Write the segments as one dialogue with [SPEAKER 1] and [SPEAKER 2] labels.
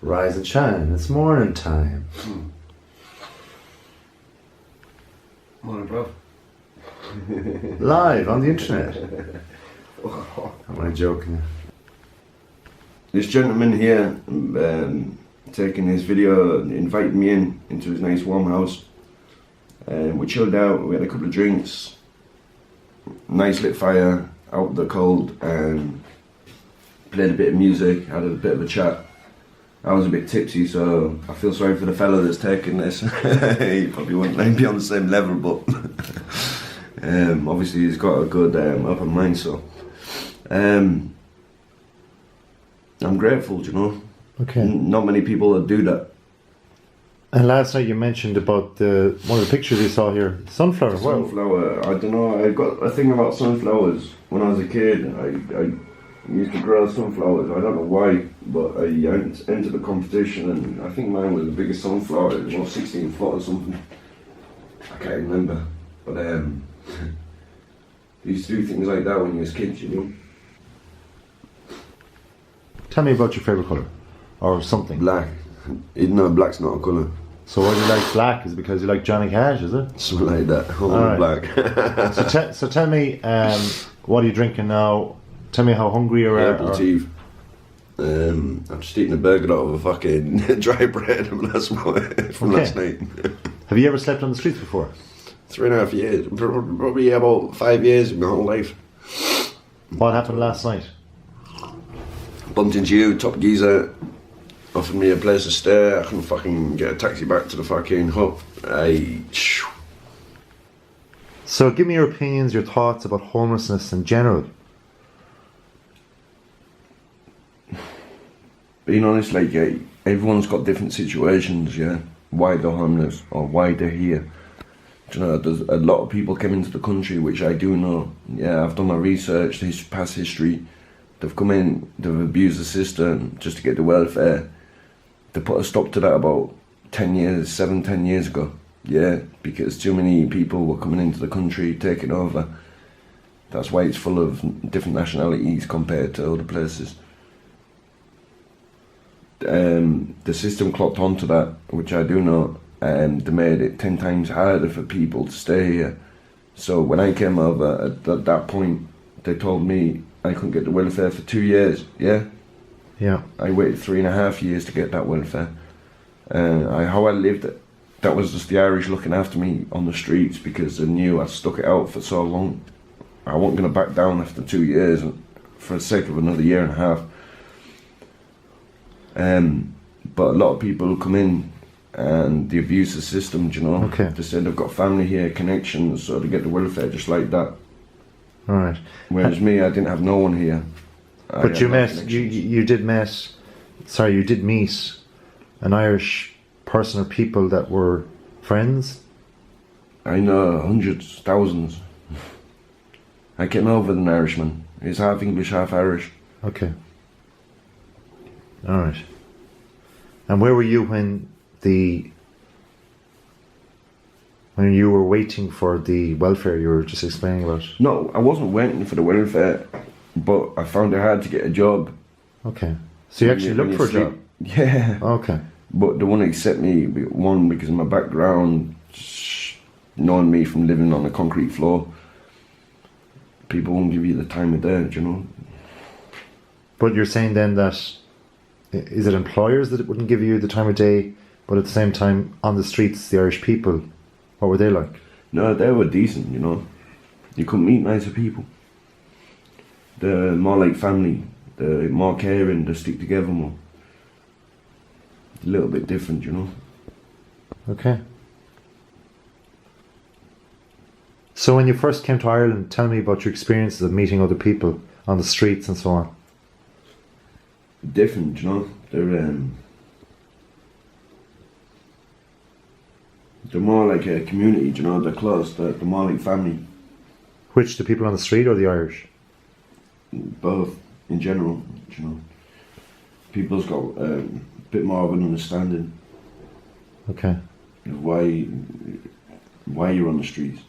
[SPEAKER 1] Rise and shine, it's morning time.
[SPEAKER 2] Morning, bro.
[SPEAKER 1] Live on the internet. I'm only joking.
[SPEAKER 2] This gentleman here taking his video, invited me into his nice warm house. We chilled out, we had a couple of drinks, nice lit fire, out in the cold, played a bit of music, had a bit of a chat. I was a bit tipsy, so I feel sorry for the fella that's taking this. He probably wouldn't be on the same level, but obviously he's got a good upper mind, so I'm grateful, you know.
[SPEAKER 1] Okay.
[SPEAKER 2] Not many people that do that.
[SPEAKER 1] And last night you mentioned about one of the pictures you saw here, sunflower.
[SPEAKER 2] Sunflower, I don't know, I got a thing about sunflowers. When I was a kid, I used to grow sunflowers. I don't know why, but I entered the competition and I think mine was the biggest sunflower. It was 16 foot or something. I can't remember. But you used to do things like that when you was kids, you know.
[SPEAKER 1] Tell me about your favourite colour, or something.
[SPEAKER 2] Black. No, black's not a colour.
[SPEAKER 1] So why do you like black? Is it because you like Johnny Cash, is it?
[SPEAKER 2] Something like that. All
[SPEAKER 1] right.
[SPEAKER 2] Black.
[SPEAKER 1] So tell me, what are you drinking now? Tell me how hungry you are.
[SPEAKER 2] Apple tea. I'm just eating a burger out of a fucking dry bread from last night.
[SPEAKER 1] Have you ever slept on the streets before?
[SPEAKER 2] 3.5 years. Probably about 5 years of my whole life.
[SPEAKER 1] What happened last night?
[SPEAKER 2] Bumped into you, top geezer, offered me a place to stay. I couldn't fucking get a taxi back to the fucking hut.
[SPEAKER 1] So give me your opinions, your thoughts about homelessness in general.
[SPEAKER 2] Being honest, like, everyone's got different situations, yeah? Why they're homeless, or why they're here. Do you know, there's a lot of people come into the country, which I do know. Yeah, I've done my research, past history. They've come in, they've abused the system just to get the welfare. They put a stop to that about 10 years ago. Yeah, because too many people were coming into the country, taking over. That's why it's full of different nationalities compared to other places. The system clocked onto that, which I do know, and they made it 10 times harder for people to stay here. So when I came over, at that point, they told me I couldn't get the welfare for 2 years, yeah?
[SPEAKER 1] Yeah.
[SPEAKER 2] I waited 3.5 years to get that welfare. How I lived, that was just the Irish looking after me on the streets because they knew I stuck it out for so long. I wasn't going to back down after 2 years for the sake of another 1.5 years. But a lot of people come in and they abuse the system, you know.
[SPEAKER 1] Okay.
[SPEAKER 2] They say they've got family here, connections, so they get the welfare just like that.
[SPEAKER 1] All right.
[SPEAKER 2] Whereas me, I didn't have no one here.
[SPEAKER 1] But you did meet an Irish person or people that were friends?
[SPEAKER 2] I know hundreds, thousands. I came over with an Irishman. He's half English, half Irish.
[SPEAKER 1] Okay. All right. And where were you when you were waiting for the welfare you were just explaining about?
[SPEAKER 2] No, I wasn't waiting for the welfare, but I found it hard to get a job.
[SPEAKER 1] Okay. So you actually looked for a job?
[SPEAKER 2] Yeah.
[SPEAKER 1] Okay.
[SPEAKER 2] But they wouldn't accept me, one, because of my background, knowing me from living on a concrete floor. People won't give you the time of day, you know.
[SPEAKER 1] But you're saying then that, is it employers that wouldn't give you the time of day, but at the same time, on the streets, the Irish people, what were they like?
[SPEAKER 2] No, they were decent, you know. You couldn't meet nicer people. They're more like family. They're more caring. They stick together more. A little bit different, you know.
[SPEAKER 1] Okay. So when you first came to Ireland, tell me about your experiences of meeting other people on the streets and so on.
[SPEAKER 2] Different, you know. They're more like a community, you know. They're close. They're more like family.
[SPEAKER 1] Which, the people on the street or the Irish?
[SPEAKER 2] Both, in general, you know. People's got a bit more of an understanding.
[SPEAKER 1] Okay.
[SPEAKER 2] Of why you're on the streets.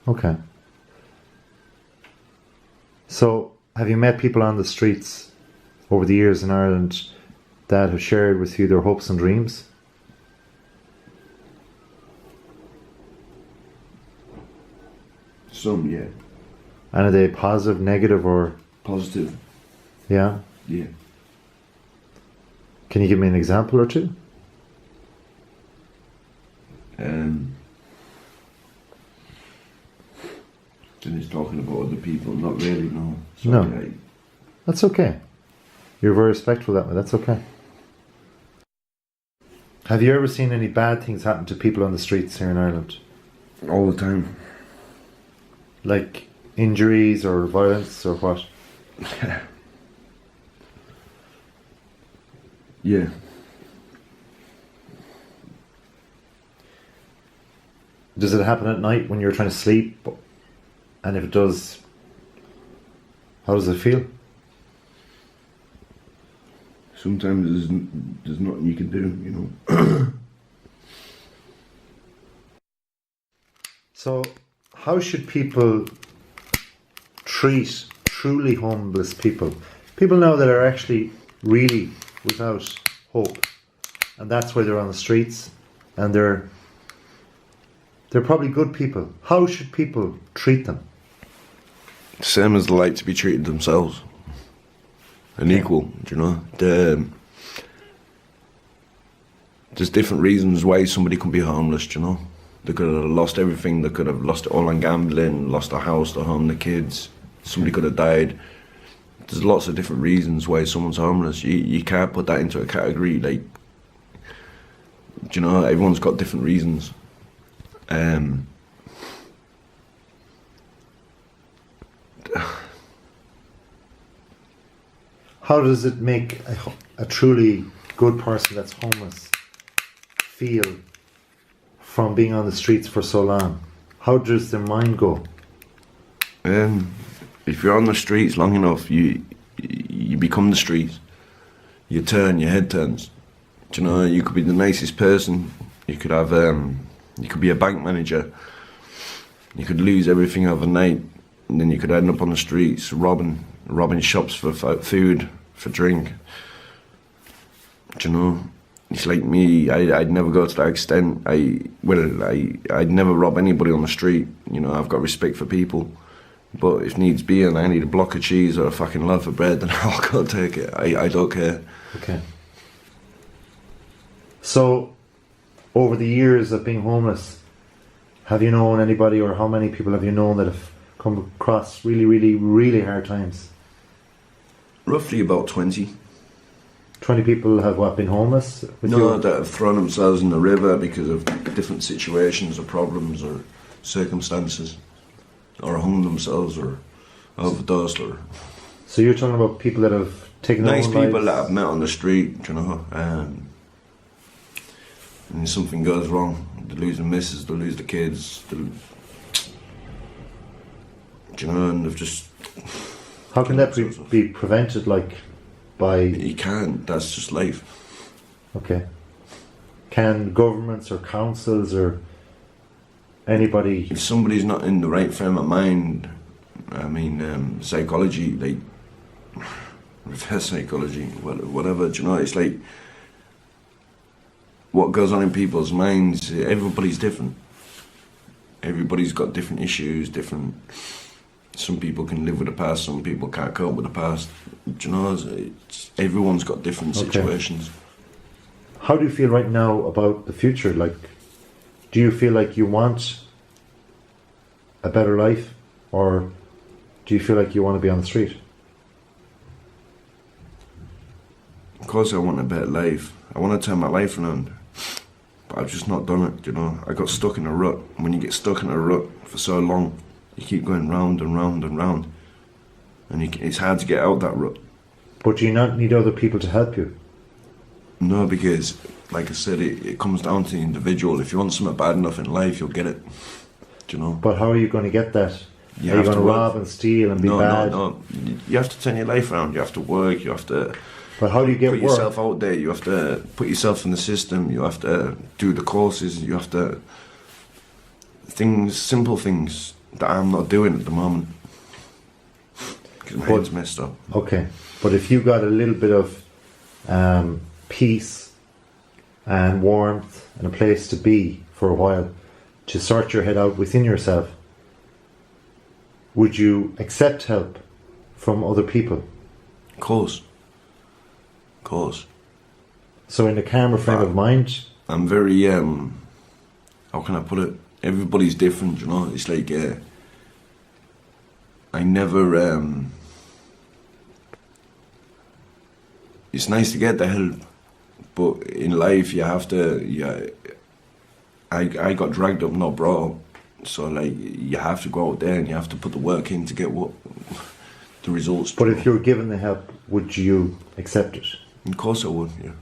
[SPEAKER 1] Okay. So, have you met people on the streets over the years in Ireland that have shared with you their hopes and dreams?
[SPEAKER 2] Some, yeah.
[SPEAKER 1] And are they positive, negative, or
[SPEAKER 2] Positive,
[SPEAKER 1] yeah?
[SPEAKER 2] yeah.
[SPEAKER 1] Can you give me an example or two?
[SPEAKER 2] Then he's talking about other people, not really, no.
[SPEAKER 1] No.
[SPEAKER 2] Sorry,
[SPEAKER 1] That's okay. You're very respectful that way. That's okay. Have you ever seen any bad things happen to people on the streets here in Ireland?
[SPEAKER 2] all the time.
[SPEAKER 1] Like injuries or violence or what?
[SPEAKER 2] Yeah.
[SPEAKER 1] Does it happen at night when you're trying to sleep? And if it does, how does it feel?
[SPEAKER 2] Sometimes there's nothing you can do, you know.
[SPEAKER 1] So, how should people treat truly homeless people? People now that are actually really without hope, and that's why they're on the streets, and they're probably good people. How should people treat them?
[SPEAKER 2] Same as they like to be treated themselves. And equal, do you know? There's different reasons why somebody can be homeless, do you know? They could have lost everything. They could have lost it all on gambling, lost their house, their home, their kids. Somebody could have died. There's lots of different reasons why someone's homeless. You can't put that into a category, like, do you know? Everyone's got different reasons.
[SPEAKER 1] How does it make a truly good person that's homeless feel from being on the streets for so long? How does their mind go?
[SPEAKER 2] If you're on the streets long enough, you become the streets. You turn, your head turns. Do you know? You could be the nicest person. You could have, you could be a bank manager. You could lose everything overnight, and then you could end up on the streets robbing shops for food, for drink. Do you know? It's like me. I'd never go to that extent. I'd never rob anybody on the street. You know, I've got respect for people. But if needs be, and I need a block of cheese or a fucking loaf of bread, then I'll go take it. I don't care.
[SPEAKER 1] Okay. So, over the years of being homeless, have you known anybody, or how many people have you known that have come across really, really, really hard times?
[SPEAKER 2] Roughly about 20.
[SPEAKER 1] 20 people have what, been homeless?
[SPEAKER 2] That have thrown themselves in the river because of different situations or problems or circumstances, or hung themselves or overdosed. Or
[SPEAKER 1] so you're talking about people that have taken their
[SPEAKER 2] nice
[SPEAKER 1] own
[SPEAKER 2] people
[SPEAKER 1] lives?
[SPEAKER 2] that I've met on the street, you know, and something goes wrong, they lose the missus, they lose the kids, you know, and they've just...
[SPEAKER 1] How can that be prevented, like, by...
[SPEAKER 2] You can't, that's just life.
[SPEAKER 1] Okay. Can governments or councils or anybody...
[SPEAKER 2] If somebody's not in the right frame of mind, I mean, psychology, like, reverse psychology, whatever, do you know, it's like, what goes on in people's minds, everybody's different. Everybody's got different issues, some people can live with the past, some people can't cope with the past. Do you know, everyone's got different situations.
[SPEAKER 1] How do you feel right now about the future? Like, do you feel like you want a better life, or do you feel like you want to be on the street?
[SPEAKER 2] Of course I want a better life. I want to turn my life around. But I've just not done it, you know. I got stuck in a rut. When you get stuck in a rut for so long, you keep going round and round and round. And it's hard to get out that rut.
[SPEAKER 1] But do you not need other people to help you?
[SPEAKER 2] No, because, like I said, it comes down to the individual. If you want something bad enough in life, you'll get it. Do you know?
[SPEAKER 1] But how are you going to get that? Are you going to rob and steal and be bad?
[SPEAKER 2] No. You have to turn your life around. You have to work. You have to...
[SPEAKER 1] But how do you get
[SPEAKER 2] put
[SPEAKER 1] work?
[SPEAKER 2] yourself out there? You have to put yourself in the system. You have to do the courses. You have to... Simple things that I'm not doing at the moment. Because my head's messed up.
[SPEAKER 1] Okay. But if you got a little bit of peace and warmth and a place to be for a while, to sort your head out within yourself, would you accept help from other people?
[SPEAKER 2] Of course. Of course.
[SPEAKER 1] So in a calmer frame of mind,
[SPEAKER 2] I'm very, how can I put it? Everybody's different, you know. It's like, I never, it's nice to get the help, but in life you have to, I got dragged up, not brought up. So like, you have to go out there and you have to put the work in to get what the results.
[SPEAKER 1] but if you were given the help, would you accept it?
[SPEAKER 2] Of course I would, yeah.